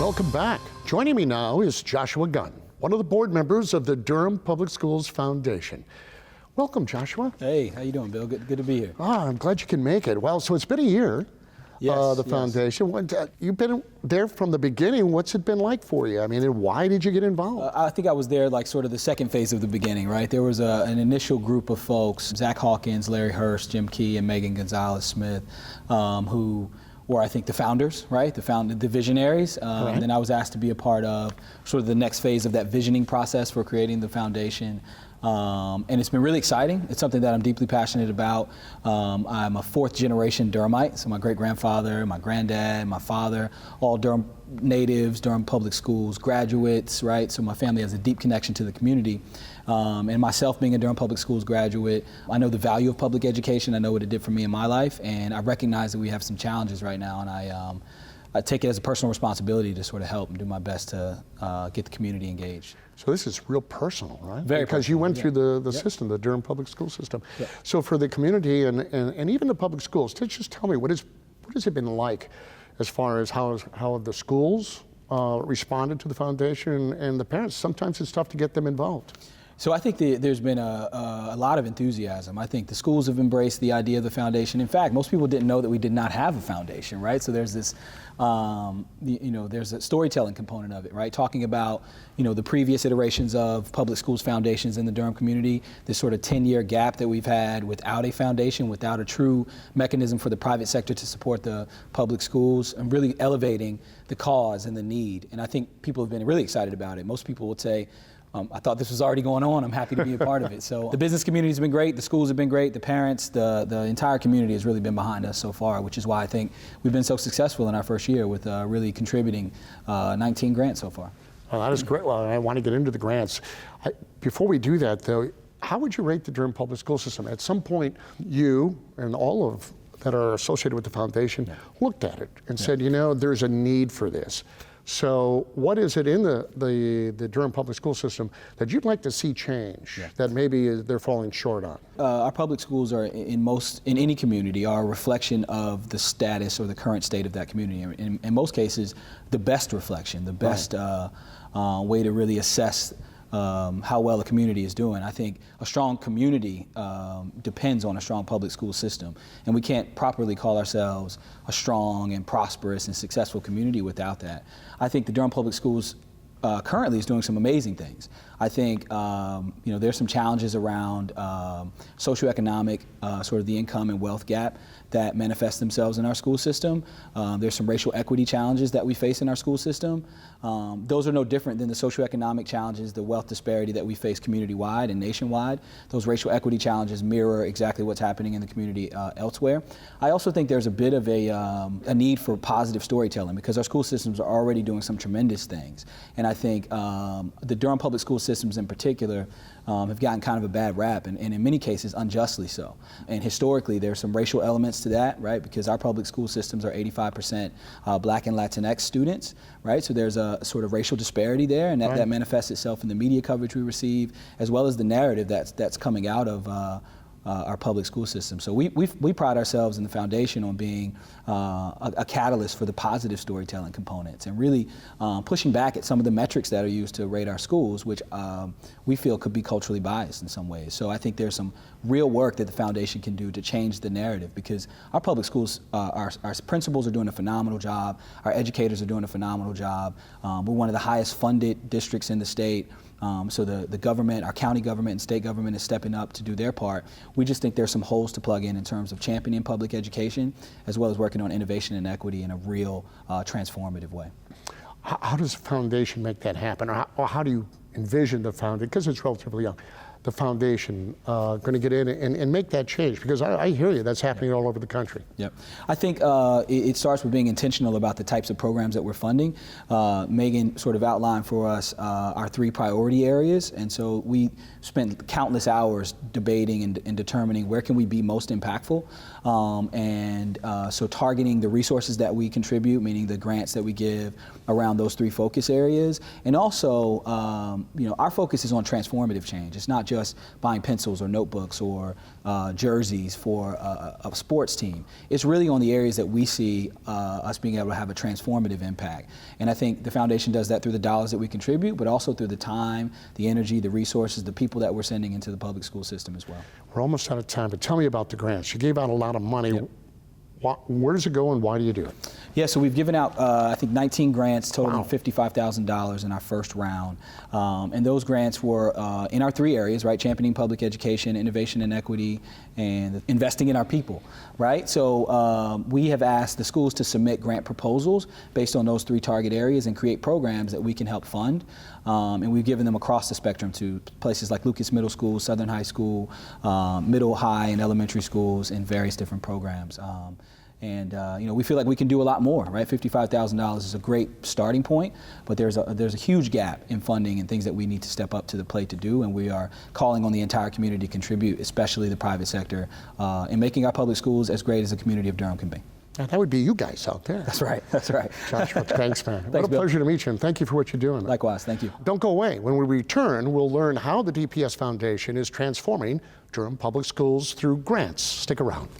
Welcome back. Joining me now is Joshua Gunn, one of the board members of the Durham Public Schools Foundation. Welcome, Joshua. Hey, how you doing, Bill? Good to be here. I'm glad you can make it. Well, so it's been a year, Yes, the foundation. You've been there from the beginning. What's it been like for you? I mean, and why did you get involved? I think I was there like sort of the second phase of the beginning, right? There was an initial group of folks, Zach Hawkins, Larry Hurst, Jim Key, and Megan Gonzalez-Smith, who were, I think, the founders, right? The visionaries. Right. And then I was asked to be a part of sort of the next phase of that visioning process for creating the foundation. And it's been really exciting. It's something that I'm deeply passionate about. I'm a fourth generation Durhamite, so my great grandfather, my granddad, my father, all Durham natives, Durham Public Schools graduates, right? So my family has a deep connection to the community. And myself being a Durham Public Schools graduate, I know the value of public education. I know what it did for me in my life, and I recognize that we have some challenges right now, and I take it as a personal responsibility to sort of help and do my best to get the community engaged. So this is real personal, right? Very because you went personal, through the Yep. system, the Durham Public School system. Yep. So for the community and even the public schools, just tell me, what has it been like as far as how the schools responded to the foundation and the parents? Sometimes it's tough to get them involved. So I think there's been a lot of enthusiasm. I think the schools have embraced the idea of the foundation. In fact, most people didn't know that we did not have a foundation, right? So there's this, there's a storytelling component of it, right? Talking about, the previous iterations of public schools foundations in the Durham community, this sort of 10-year gap that we've had without a foundation, without a true mechanism for the private sector to support the public schools, and really elevating the cause and the need. And I think people have been really excited about it. Most people would say, I thought this was already going on. I'm happy to be a part of it. So the business community has been great. The schools have been great. The parents, the entire community has really been behind us so far, which is why I think we've been so successful in our first year with really contributing 19 grants so far. Well, that is great. Well, I want to get into the grants. Before we do that, though, how would you rate the Durham Public School System? At some point, you and all of that are associated with the foundation looked at it and said, there's a need for this. So what is it in the Durham Public School System that you'd like to see change that maybe they're falling short on? Our public schools are in any community are a reflection of the status or the current state of that community. In most cases, the best reflection, the best way to really assess how well a community is doing. I think a strong community depends on a strong public school system, and we can't properly call ourselves a strong and prosperous and successful community without that. I think the Durham Public Schools currently is doing some amazing things. I think there's some challenges around socioeconomic, sort of the income and wealth gap that manifest themselves in our school system. There's some racial equity challenges that we face in our school system. Those are no different than the socioeconomic challenges, the wealth disparity that we face community-wide and nationwide. Those racial equity challenges mirror exactly what's happening in the community elsewhere. I also think there's a bit of a need for positive storytelling because our school systems are already doing some tremendous things. And I think the Durham Public School systems in particular have gotten kind of a bad rap, and in many cases unjustly so. And historically there's some racial elements to that, right? Because our public school systems are 85% Black and Latinx students, right? So there's a sort of racial disparity there, and that manifests itself in the media coverage we receive, as well as the narrative that's coming out of our public school system. So we pride ourselves in the foundation on being a catalyst for the positive storytelling components and really pushing back at some of the metrics that are used to rate our schools, which we feel could be culturally biased in some ways. So I think there's some real work that the foundation can do to change the narrative, because our public schools, our principals are doing a phenomenal job, our educators are doing a phenomenal job. We're one of the highest funded districts in the state. So the government, our county government and state government is stepping up to do their part. We just think there's some holes to plug in terms of championing public education, as well as working on innovation and equity in a real transformative way. How does the foundation make that happen? Or how do you envision the foundation, because it's relatively young, the foundation going to get in and make that change? Because I hear you, that's happening all over the country. Yep. I think it starts with being intentional about the types of programs that we're funding. Megan sort of outlined for us our 3 priority areas, and so we spent countless hours debating and determining where can we be most impactful, so targeting the resources that we contribute, meaning the grants that we give around those 3 focus areas, and also our focus is on transformative change. It's not just buying pencils or notebooks or jerseys for a sports team. It's really on the areas that we see us being able to have a transformative impact. And I think the foundation does that through the dollars that we contribute, but also through the time, the energy, the resources, the people that we're sending into the public school system as well. We're almost out of time, but tell me about the grants. You gave out a lot of money. Yep. Where does it go and why do you do it? Yeah, so we've given out, I think, 19 grants totaling Wow. $55,000 in our first round. And those grants were in our 3 areas, right? Championing public education, innovation and equity, and investing in our people, right? So we have asked the schools to submit grant proposals based on those 3 target areas and create programs that we can help fund. And we've given them across the spectrum to places like Lucas Middle School, Southern High School, middle, high, and elementary schools in various different programs. And we feel like we can do a lot more, right? $55,000 is a great starting point, but there's a huge gap in funding and things that we need to step up to the plate to do, and we are calling on the entire community to contribute, especially the private sector, in making our public schools as great as the community of Durham can be. Now, that would be you guys out there. That's right, that's right. Joshua, thanks, man. What Thanks, a Bill. pleasure to meet you, and thank you for what you're doing. Likewise, thank you. Don't go away. When we return, we'll learn how the DPS Foundation is transforming Durham Public Schools through grants. Stick around.